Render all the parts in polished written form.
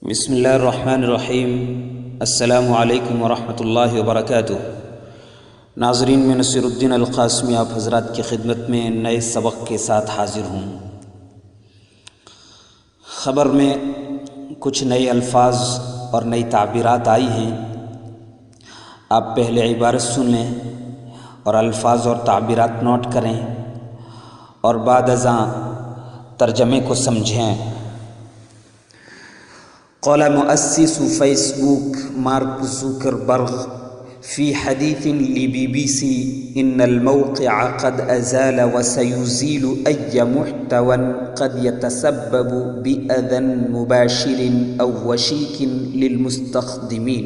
بسم اللہ الرحمن الرحیم۔ السلام علیکم ورحمۃ اللہ وبرکاتہ۔ ناظرین، میں نصیر الدین القاسمی آپ حضرات کی خدمت میں نئے سبق کے ساتھ حاضر ہوں۔ خبر میں کچھ نئے الفاظ اور نئی تعبیرات آئی ہیں، آپ پہلے عبارت سن لیں اور الفاظ اور تعبیرات نوٹ کریں اور بعد ازاں ترجمے کو سمجھیں۔ قال مؤسس فيسبوك مارك زوكربرغ في حديث لBBC إن الموقع قد أزال وسيزيل أي محتوى قد يتسبب بأذى مباشر أو وشيك للمستخدمين،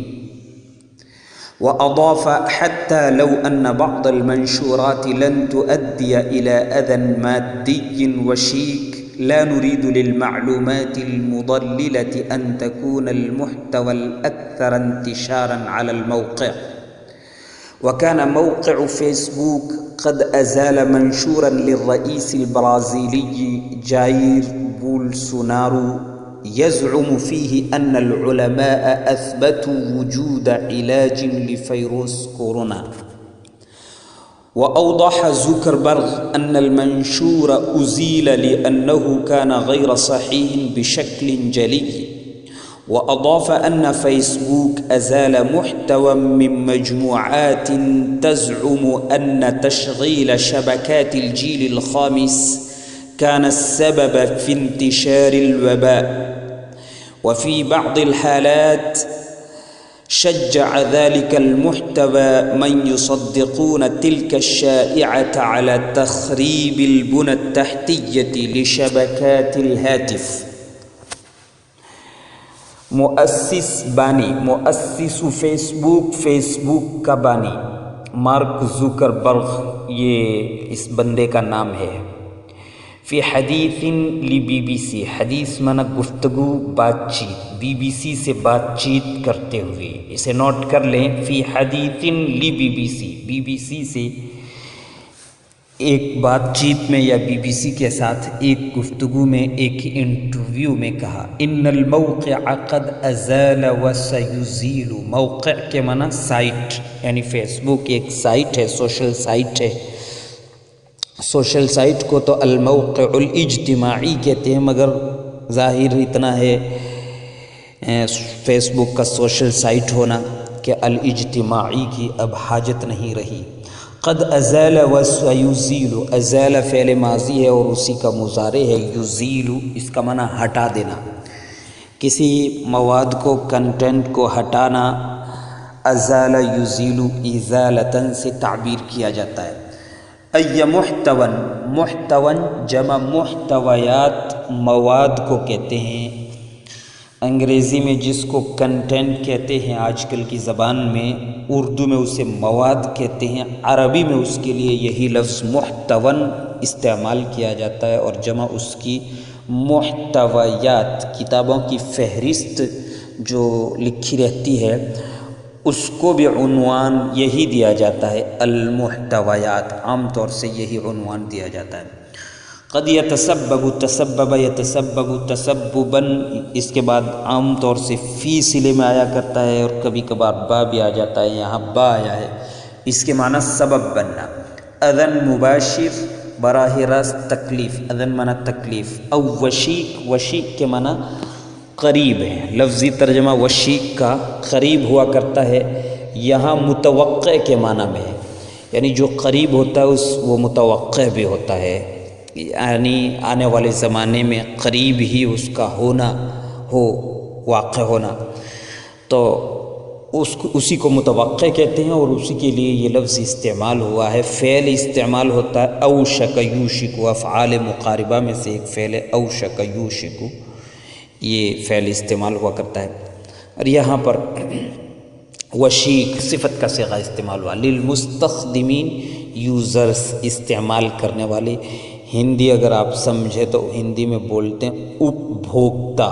وأضاف حتى لو أن بعض المنشورات لن تؤدي إلى أذى مادي وشيك لا نريد للمعلومات المضللة أن تكون المحتوى الأكثر انتشارا على الموقع. وكان موقع فيسبوك قد أزال منشورا للرئيس البرازيلي جاير بولسونارو يزعم فيه أن العلماء أثبتوا وجود علاج لفيروس كورونا. وأوضح زوكربرغ أن المنشور أزيل لأنه كان غير صحيح بشكل جلي، وأضاف أن فيسبوك أزال محتوى من مجموعات تزعم أن تشغيل شبكات الجيل الخامس كان السبب في انتشار الوباء، وفي بعض الحالات شجع ذلك المحتوى من يصدقون تلك الشائعة على تخريب البنى التحتية لشبكات الهاتف. مؤسس بانی، مؤسس فیس بک کا بانی مارک زوکربرغ، یہ اس بندے کا نام ہے۔ فی حدیث لBBC، حدیث مانا گفتگو، بات چیت، BBC سے بات چیت کرتے ہوئے، اسے نوٹ کر لیں۔ فی حدیث لBBC، BBC سے ایک بات چیت میں یا BBC کے ساتھ ایک گفتگو میں، ایک انٹرویو میں کہا ان الموقع قد ازال وسيزيل۔ موقع کے معنی سائٹ، یعنی فیس بک ایک سائٹ ہے، سوشل سائٹ ہے۔ سوشل سائٹ کو تو الموقع الاجتماعی کہتے ہیں، مگر ظاہر اتنا ہے فیس بک کا سوشل سائٹ ہونا کہ الاجتماعی کی اب حاجت نہیں رہی۔ قد ازال وسيزيل، ازال فعل ماضی ہے اور اسی کا مضارع ہے، یزیل اس کا معنی ہٹا دینا، کسی مواد کو، کنٹینٹ کو ہٹانا، ازال یزیل ازالتاً سے تعبیر کیا جاتا ہے۔ ای محتون، محتون جمع محتویات، مواد کو کہتے ہیں۔ انگریزی میں جس کو کنٹینٹ کہتے ہیں آج کل کی زبان میں، اردو میں اسے مواد کہتے ہیں، عربی میں اس کے لیے یہی لفظ محتون استعمال کیا جاتا ہے اور جمع اس کی محتویات، کتابوں کی فہرست جو لکھی رہتی ہے اس کو بھی عنوان یہی دیا جاتا ہے، المحتویات، عام طور سے یہی عنوان دیا جاتا ہے۔ قد یتسبب، تسبب یتسبب تسبباً، اس کے بعد عام طور سے فی صلے میں آیا کرتا ہے اور کبھی کبھار با بھی آ جاتا ہے، یہاں با آیا ہے، اس کے معنی سبب بننا۔ اذن مباشر، براہ راست تکلیف، اذن معنی تکلیف، او وشیک، وشیک کے معنی قریب ہے، لفظی ترجمہ وشیک کا قریب ہوا کرتا ہے، یہاں متوقع کے معنی میں ہے، یعنی جو قریب ہوتا ہے وہ متوقع بھی ہوتا ہے، یعنی آنے والے زمانے میں قریب ہی اس کا ہونا ہو، واقع ہونا، تو اسی کو متوقع کہتے ہیں اور اسی کے لیے یہ لفظ استعمال ہوا ہے۔ فعل استعمال ہوتا ہے اوشک یوشک، افعال مقاربہ میں سے ایک فعل ہے اوشک یوشک، یہ فعل استعمال ہوا کرتا ہے۔ اور یہاں پر وشیک صفت کا صیغہ استعمال ہوا، للمستخدمین، یوزرز، استعمال کرنے والے۔ ہندی اگر آپ سمجھے تو ہندی میں بولتے ہیں اپبھوکتا،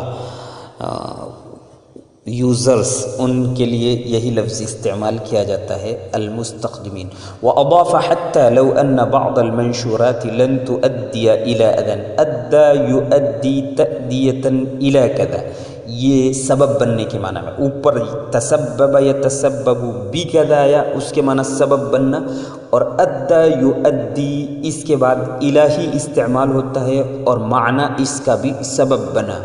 یوزرز، ان کے لیے یہی لفظ استعمال کیا جاتا ہے، المستخدمین۔ وَأَضَافَ حَتَّى لَوْ أَنَّ بَعْضَ الْمَنشُورَاتِ لَن تُؤَدِّيَ إِلَىٰ أَذًى، ادّا یؤدی تأدیۃً الی کذا، یہ سبب بننے کے معنی میں. اوپر تسبب یتسبب بکذا یا اس کے معنی سبب بننا، اور ادّا یؤدی اس کے بعد الہی استعمال ہوتا ہے اور معنی اس کا بھی سبب بنا.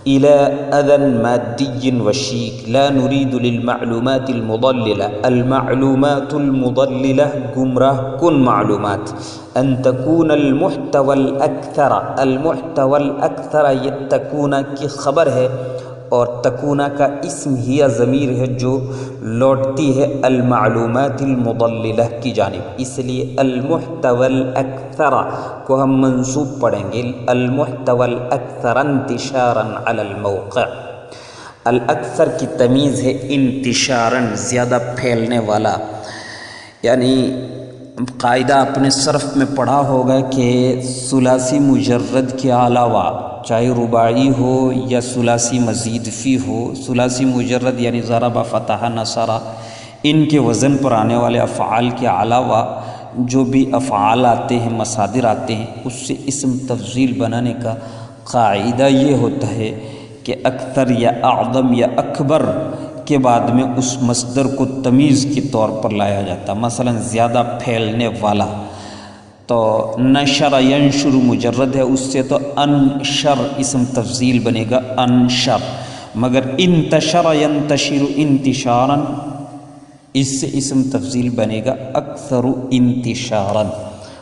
إلى أذى مادي وشيك لا نريد للمعلومات المضللة، المعلومات المضللة گمراہ کن معلومات. أن تكون المحتوى الأكثر یہ تکون کی خبر ہے اور تکون کا اسم ہی ضمیر ہے جو لوٹتی ہے المعلومات المضللہ کی جانب، اس لیے المحتوى الأكثر کو ہم منصوب پڑھیں گے المحتوى الأكثر انتشارا على الموقع. الاکثر کی تمیز ہے انتشارا زیادہ پھیلنے والا، یعنی قاعدہ اپنے صرف میں پڑھا ہوگا کہ ثلاثی مجرد کے علاوہ چاہے رباعی ہو یا ثلاثی مزید فی ہو، ثلاثی مجرد یعنی ضرب، فتح، نصر، ان کے وزن پر آنے والے افعال کے علاوہ جو بھی افعال آتے ہیں، مصادر آتے ہیں، اس سے اسم تفضیل بنانے کا قاعدہ یہ ہوتا ہے کہ اکثر یا اعظم یا اکبر کے بعد میں اس مصدر کو تمیز کے طور پر لایا جاتا. مثلا زیادہ پھیلنے والا، تو نشر ینشر مجرد ہے، اس سے تو انشر اسم تفضیل بنے گا انشر. مگر انتشر ینتشر انتشارا، اس سے اسم تفضیل بنے گا اکثر انتشارا.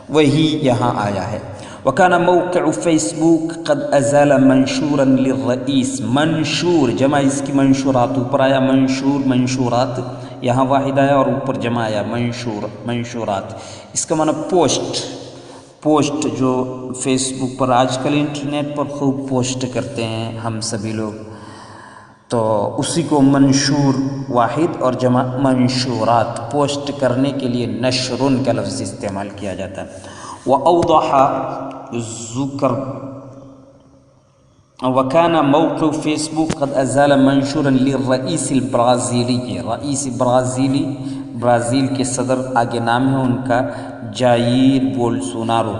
وہی یہاں آیا ہے. وکان موقع فیس بک قد ازال منشورا للرئیس، منشور جمع اس کی منشورات، اوپر آیا منشور منشورات، یہاں واحد آیا اور اوپر جمع آیا منشور منشورات. اس کا معنی پوسٹ جو فیس بک پر آج کل انٹرنیٹ پر خوب پوسٹ کرتے ہیں ہم سبھی لوگ، تو اسی کو منشور واحد اور جمع منشورات. پوسٹ کرنے کے لیے نشرن کا لفظ استعمال کیا جاتا ہے. وأوضح ذکر وكان موقع فیس بک قد ازال منشورا للرئیس البرازیلی، رئیس برازیل کے صدر آگے نام ہے ان کا جائیر بولسونارو.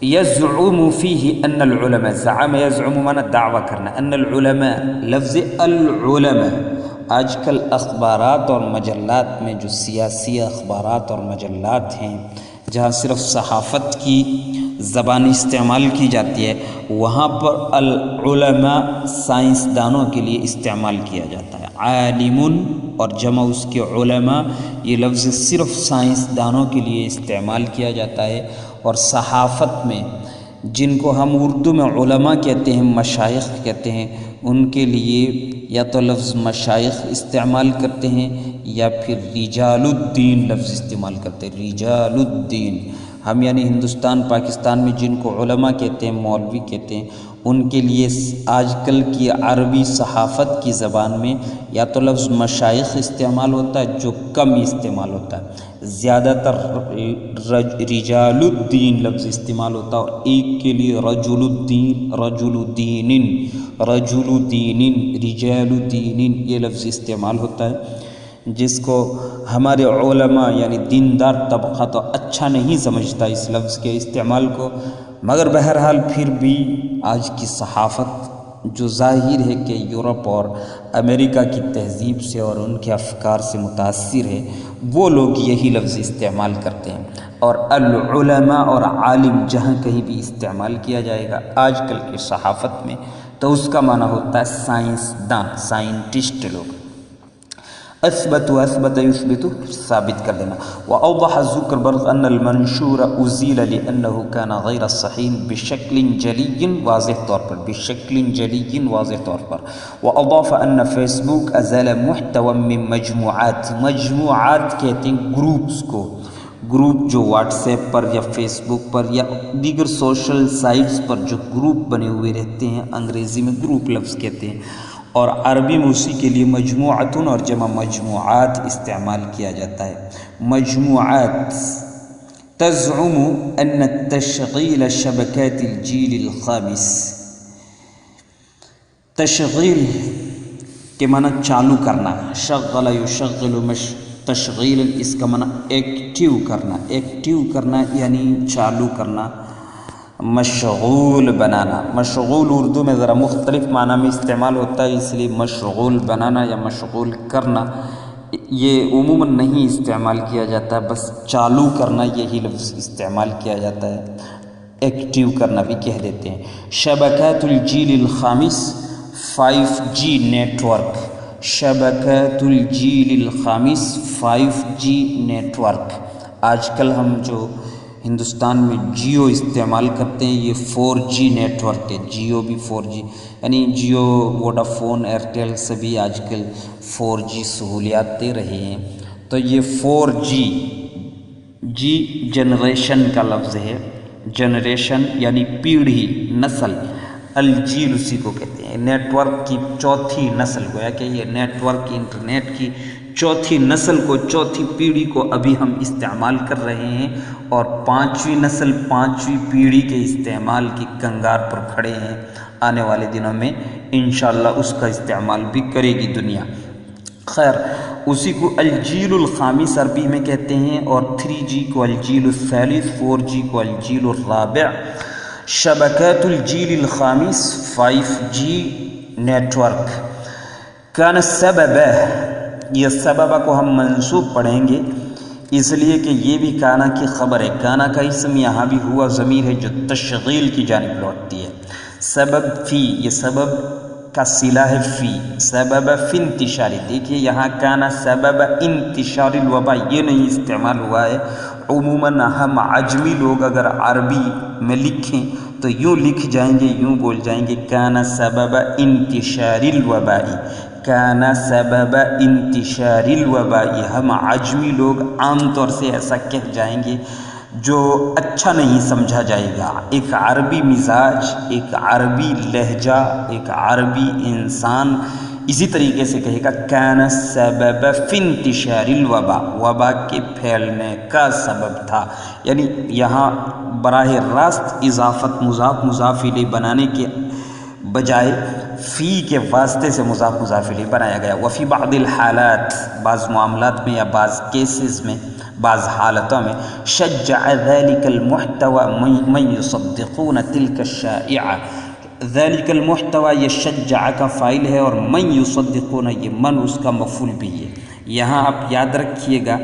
یزعم فیہ ان العلماء، زعم یزعم مانا دعویٰ کرنا، ان العلماء لفظ العلماء آج کل اخبارات اور مجلات میں جو سیاسی اخبارات اور مجلات ہیں جہاں صرف صحافت کی زبان استعمال کی جاتی ہے، وہاں پر العلماء سائنسدانوں کے لیے استعمال کیا جاتا ہے. عالم اور جمع اس کے علماء، یہ لفظ صرف سائنسدانوں کے لیے استعمال کیا جاتا ہے. اور صحافت میں جن کو ہم اردو میں علماء کہتے ہیں، مشائخ کہتے ہیں، ان کے لیے یا تو لفظ مشائخ استعمال کرتے ہیں یا پھر رجال الدین لفظ استعمال کرتے ہیں. رجال الدین ہم یعنی ہندوستان پاکستان میں جن کو علماء کہتے ہیں، مولوی کہتے ہیں، ان کے لیے آج کل کی عربی صحافت کی زبان میں یا تو لفظ مشائخ استعمال ہوتا ہے جو کم استعمال ہوتا ہے، زیادہ تر رجال الدین لفظ استعمال ہوتا ہے، اور ایک کے لیے رجل الدین، رجل دین، رجل دین، رجال دین یہ لفظ استعمال ہوتا ہے، جس کو ہمارے علماء یعنی دیندار طبقہ تو اچھا نہیں سمجھتا اس لفظ کے استعمال کو. مگر بہرحال پھر بھی آج کی صحافت جو ظاہر ہے کہ یورپ اور امریکہ کی تہذیب سے اور ان کے افکار سے متاثر ہے، وہ لوگ یہی لفظ استعمال کرتے ہیں. اور العلماء اور عالم جہاں کہیں بھی استعمال کیا جائے گا آج کل کی صحافت میں تو اس کا معنی ہوتا ہے سائنسدان، سائنٹسٹ لوگ. اثبت یثبت ثابت کر دینا. واوضح زکربرگ ان المنشور ازیل لانه كان غیر صحیح بشکل جلی واضح طور پر، بشکل جلی واضح طور پر. واضاف ان فیس بک ازال محتوى من مجموعات، مجموعات کہتے ہیں گروپس کو، گروپ جو واٹس ایپ پر یا فیس بک پر یا دیگر سوشل سائٹس پر جو گروپ بنے ہوئے رہتے ہیں، انگریزی میں گروپ لفظ کہتے ہیں، اور عربی میں اسی کے لیے مجموعتن اور جمع مجموعات استعمال کیا جاتا ہے. مجموعات. تزعم ان تشغیل شبکات الجیل الخامس، تشغیل کے معنی چالو کرنا، شغل یشغل تشغیل اس کا معنی ایکٹیو کرنا، ایکٹیو کرنا یعنی چالو کرنا. مشغول بنانا، مشغول اردو میں ذرا مختلف معنی میں استعمال ہوتا ہے، اس لیے مشغول بنانا یا مشغول کرنا یہ عموماً نہیں استعمال کیا جاتا، بس چالو کرنا یہی لفظ استعمال کیا جاتا ہے، ایکٹیو کرنا بھی کہہ دیتے ہیں۔ شبکات الجیل الخامس 5G نیٹ ورک، شبکات الجیل الخامس 5G نیٹ ورک۔ آج کل ہم جو ہندوستان میں جیو استعمال کرتے ہیں یہ 4G نیٹ ورک ہے، جیو بھی 4G، یعنی جیو، ووڈا فون، ایئرٹیل سبھی آج کل 4G سہولیات دے رہے ہیں۔ تو یہ 4G جی جنریشن کا لفظ ہے، جنریشن یعنی پیڑھی، نسل، الجیل اسی کو کہتے ہیں، نیٹ ورک کی چوتھی نسل، گویا کہ یہ نیٹ ورک انٹرنیٹ کی چوتھی نسل کو، چوتھی پیڑھی کو ابھی ہم استعمال کر رہے ہیں، اور پانچویں نسل، پانچویں پیڑھی کے استعمال کی کنگار پر کھڑے ہیں۔ آنے والے دنوں میں انشاءاللہ اس کا استعمال بھی کرے گی دنیا۔ خیر، اسی کو الجیل الخامس عربی میں کہتے ہیں، اور 3G کو الجیل الثالث، 4G کو الجیل الرابع۔ شبکات الجیل الخامس 5G نیٹ ورک۔ کان السبب، یہ سبب کو ہم منصوب پڑھیں گے اس لیے کہ یہ بھی کانا کی خبر ہے، کانا کا اسم یہاں بھی ہوا ضمیر ہے جو تشغیل کی جانب لوٹتی ہے۔ سبب فی، یہ سبب کا صلہ ہے فی، سبب فی انتشاری، دیکھیے یہاں کانا سبب انتشار الوبا یہ نہیں استعمال ہوا ہے۔ عموماً ہم عجمی لوگ اگر عربی میں لکھیں تو یوں لکھ جائیں گے، یوں بول جائیں گے کانا سبب انتشار الوبائی، کانا سبب انتشار الوبائی۔ ہم عجمی لوگ عام طور سے ایسا کہہ جائیں گے جو اچھا نہیں سمجھا جائے گا۔ ایک عربی مزاج، ایک عربی لہجہ، ایک عربی انسان اسی طریقے سے کہے گا کان سبب فی انتشار الوبا، وبا کے پھیلنے کا سبب تھا، یعنی یہاں براہ راست اضافت مضاف مضاف الیہ بنانے کے بجائے فی کے واسطے سے مضاف مضاف الیہ بنایا گیا۔ وفی بعض الحالات، بعض معاملات میں یا بعض کیسز میں، بعض حالتوں میں، شجع ذلك المحتوى من يصدقون تلك الشائعہ، ذلك المحتوى یہ شجع کا فاعل ہے، اور من يصدقون یہ من اس کا مفعول بھی ہے۔ یہاں آپ یاد رکھیے گا،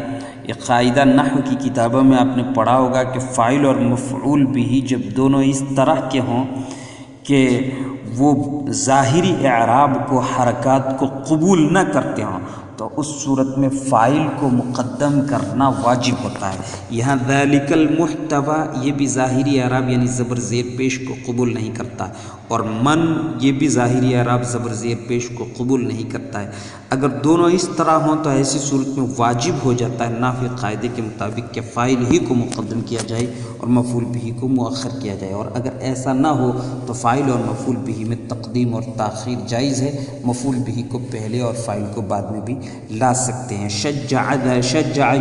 یہ قاعدہ نحو کی کتابوں میں آپ نے پڑھا ہوگا کہ فاعل اور مفعول بھی جب دونوں اس طرح کے ہوں کہ وہ ظاہری اعراب کو، حرکات کو قبول نہ کرتے ہوں، تو اس صورت میں فاعل کو مقدم کرنا واجب ہوتا ہے۔ یہاں ذالک المحتوی یہ بھی ظاہری اعراب یعنی زبر زیر پیش کو قبول نہیں کرتا، اور من یہ بھی ظاہری اعراب زبر زیر پیش کو قبول نہیں کرتا ہے۔ اگر دونوں اس طرح ہوں تو ایسی صورت میں واجب ہو جاتا ہے نحوی قاعدے کے مطابق کہ فاعل ہی کو مقدم کیا جائے اور مفعول بھی کو مؤخر کیا جائے، اور اگر ایسا نہ ہو تو فاعل اور مفعول بھی میں تقدیم اور تاخیر جائز ہے، مفعول بھی کو پہلے اور فاعل کو بعد میں بھی لا سکتے ہیں۔ شجع یشجع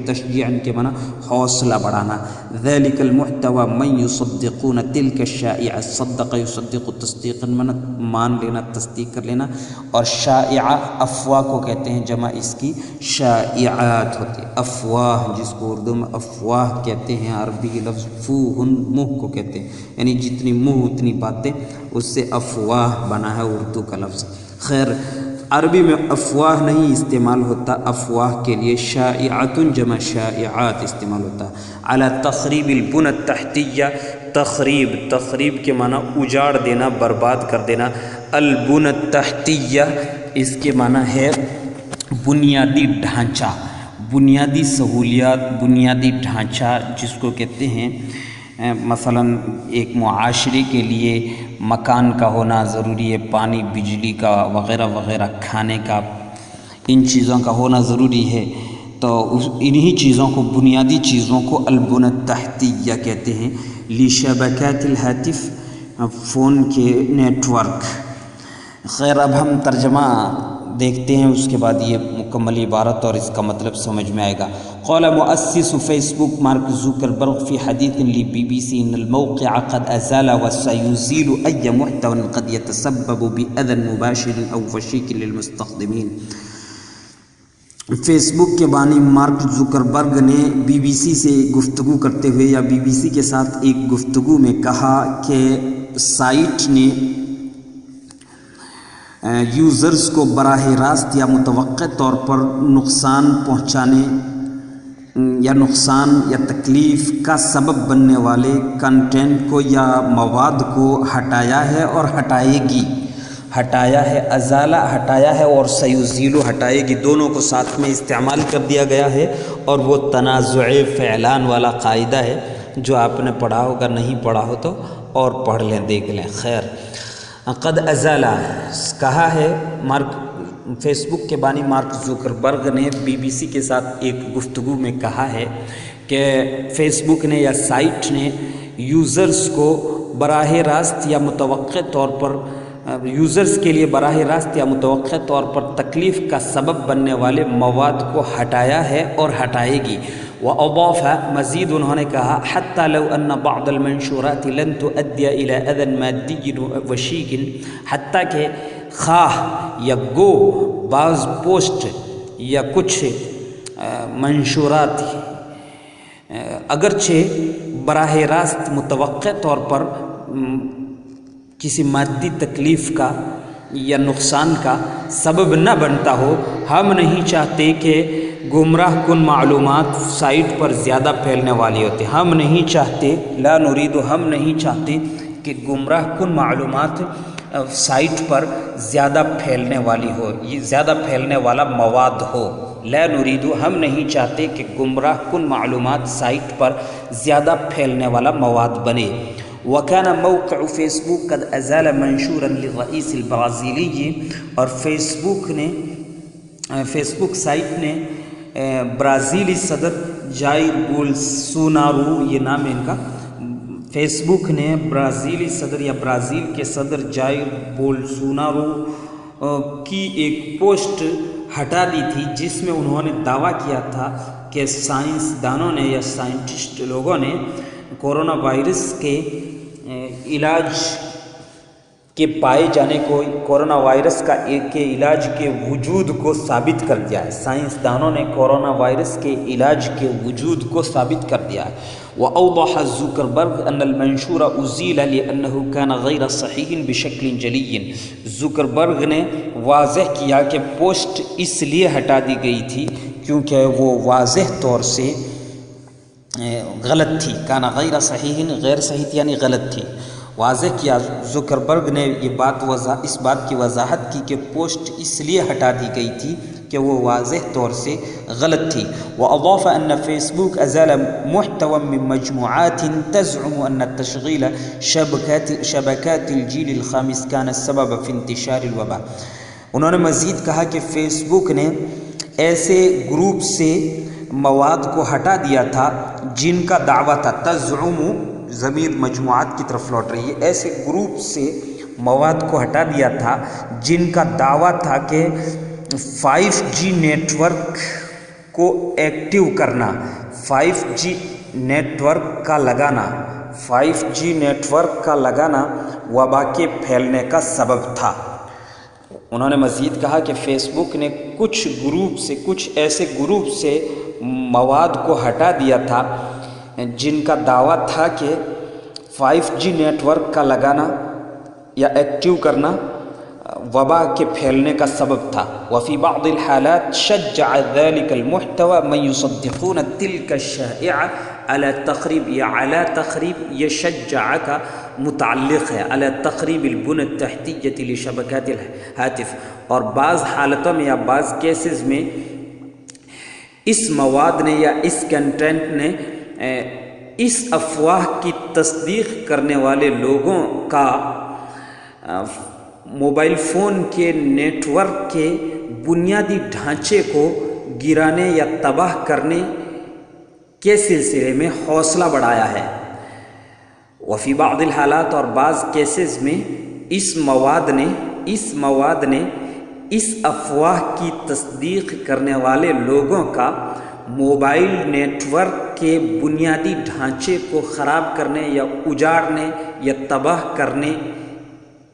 تشجیعا کے معنی حوصلہ بڑھانا۔ ذلك المحتوى من يصدقون تلك الشائعہ، صدق یصدق تصدیقا معنی مان لینا، تصدیق کر لینا، اور شائعہ افواہ کو کہتے ہیں، جمع اس کی شائعات ہوتی ہے۔ افواہ جس کو اردو میں افواہ کہتے ہیں، عربی لفظ فوہن منہ کو کہتے ہیں، یعنی جتنی منہ اتنی باتیں، اس سے افواہ بنا ہے اردو کا لفظ۔ خیر، عربی میں افواہ نہیں استعمال ہوتا، افواہ کے لیے شائعات جمع شائعات استعمال ہوتا ہے۔ علی تخریب البنى التحتیہ، تخریب کے معنی اجاڑ دینا، برباد کر دینا۔ البنى التحتیہ اس کے معنی ہے بنیادی ڈھانچہ، بنیادی سہولیات، بنیادی ڈھانچہ جس کو کہتے ہیں۔ مثلا ایک معاشرے کے لیے مکان کا ہونا ضروری ہے، پانی بجلی کا وغیرہ وغیرہ، کھانے کا، ان چیزوں کا ہونا ضروری ہے، تو انہی چیزوں کو، بنیادی چیزوں کو البنى التحتیہ کہتے ہیں۔ لشبکات الہاتف، فون کے نیٹ ورک۔ خیر، اب ہم ترجمہ دیکھتے ہیں، اس کے بعد یہ مکمل عبارت اور اس کا مطلب سمجھ میں آئے گا۔ قال مؤسس فیس بک مارک زوکربرگ فی حدیث لبی ان الموقع قد ازال وسيزيل اي محتوى قد يتسبب باذى مباشر او فشيك للمستخدمين۔ فیس بک کے بانی مارک زکربرگ نے بی بی سی سے گفتگو کرتے ہوئے یا بی بی سی کے ساتھ ایک گفتگو میں کہا کہ سائٹ نے یوزرز کو براہ راست یا متوقع طور پر نقصان پہنچانے یا نقصان یا تکلیف کا سبب بننے والے کنٹینٹ کو یا مواد کو ہٹایا ہے اور ہٹائے گی. ہٹایا ہے، ازالہ ہٹایا ہے اور سیزیلو ہٹائے گی، دونوں کو ساتھ میں استعمال کر دیا گیا ہے. اور وہ تنازع فعلان والا قاعدہ ہے جو آپ نے پڑھا ہوگا، نہیں پڑھا ہو تو اور پڑھ لیں، دیکھ لیں. خیر، قد ازالہ کہا ہے فیس بک کے بانی مارک زکربرگ نے بی بی سی کے ساتھ ایک گفتگو میں کہا ہے کہ فیس بک نے یا سائٹ نے یوزرز کو براہ راست یا متوقع طور پر یوزرز کے لیے براہ راست یا متوقع طور پر تکلیف کا سبب بننے والے مواد کو ہٹایا ہے اور ہٹائے گی. وأضاف، مزید انہوں نے کہا، حتى لو أن بعض المنشورات لن تؤدي إلى أذى مادي وشيك، حتیٰ کہ خواہ یا گو بعض پوسٹ یا کچھ منشورات اگرچہ براہ راست متوقع طور پر کسی مادی تکلیف کا یا نقصان کا سبب نہ بنتا ہو، ہم نہیں چاہتے کہ گمراہ کن معلومات سائٹ پر زیادہ پھیلنے والی ہوتی. ہم نہیں چاہتے، لا نرید، ہم نہیں چاہتے کہ گمراہ کن معلومات سائٹ پر زیادہ پھیلنے والی ہو، یہ زیادہ پھیلنے والا مواد ہو. لا نرید، ہم نہیں چاہتے کہ گمراہ کن معلومات سائٹ پر زیادہ پھیلنے والا مواد بنے. وكان موقع فیس بک قد ازال منشورا للرئیس البرازیلی، اور فیس بک سائٹ نے برازیلی صدر جائر بولسونارو، یہ نام ہے ان کا، فیس بک نے برازیلی صدر یا برازیل کے صدر جائر بولسونارو کی ایک پوسٹ ہٹا دی تھی جس میں انہوں نے دعویٰ کیا تھا کہ سائنسدانوں نے یا سائنٹسٹ لوگوں نے کورونا وائرس کے علاج کے پائے جانے کو، کورونا وائرس کے علاج کے وجود کو ثابت کر دیا ہے. سائنسدانوں نے کورونا وائرس کے علاج کے وجود کو ثابت کر دیا ہے. وأوضح زکربرگ أن المنشور أزيل لأنه كان غير صحيح بشكل جلي. زکربرگ نے واضح کیا کہ پوسٹ اس لیے ہٹا دی گئی تھی کیونکہ وہ واضح طور سے غلط تھی. کانا غیر صحیح، غیر صحیح تھی یعنی غلط تھی. واضح کیا زکربرگ نے اس بات کی وضاحت کی کہ پوسٹ اس لیے ہٹا دی گئی تھی کہ وہ واضح طور سے غلط تھی. وأضاف أن فيسبوك أزال محتوى من مجموعات تزعم أن تشغيل شبكات الجيل الخامس كان السبب في انتشار الوباء. انہوں نے مزید کہا کہ فیس بک نے ایسے گروپ سے مواد کو ہٹا دیا تھا جن کا دعویٰ تھا، تزعم ضمیر مجموعات کی طرف لوٹ رہی ہے، ایسے گروپ سے مواد کو ہٹا دیا تھا جن کا دعویٰ تھا کہ 5G نیٹ ورک کو ایکٹیو کرنا، 5G نیٹ ورک کا لگانا، 5G نیٹ ورک کا لگانا وبا کے پھیلنے کا سبب تھا. انہوں نے مزید کہا کہ فیس بک نے کچھ ایسے گروپ سے مواد کو ہٹا دیا تھا جن کا دعویٰ تھا کہ 5G نیٹ ورک کا لگانا یا ایکٹیو کرنا وبا کے پھیلنے کا سبب تھا. وفي بعض الحالات شجع ذلك المحتوى من يصدقون تلك الشائعة على تخريب يشجع کا متعلق ہے على تخریب البنى التحتية لشبكات الهاتف. اور بعض حالتوں میں یا بعض کیسز میں اس مواد نے یا اس کنٹینٹ نے اس افواہ کی تصدیق کرنے والے لوگوں کا موبائل فون کے نیٹ ورک کے بنیادی ڈھانچے کو گرانے یا تباہ کرنے کے سلسلے میں حوصلہ بڑھایا ہے. وفی بعض الحالات، اور بعض کیسز میں اس مواد نے اس افواہ کی تصدیق کرنے والے لوگوں کا موبائل نیٹ ورک کے بنیادی ڈھانچے کو خراب کرنے یا اجاڑنے یا تباہ کرنے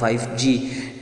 5G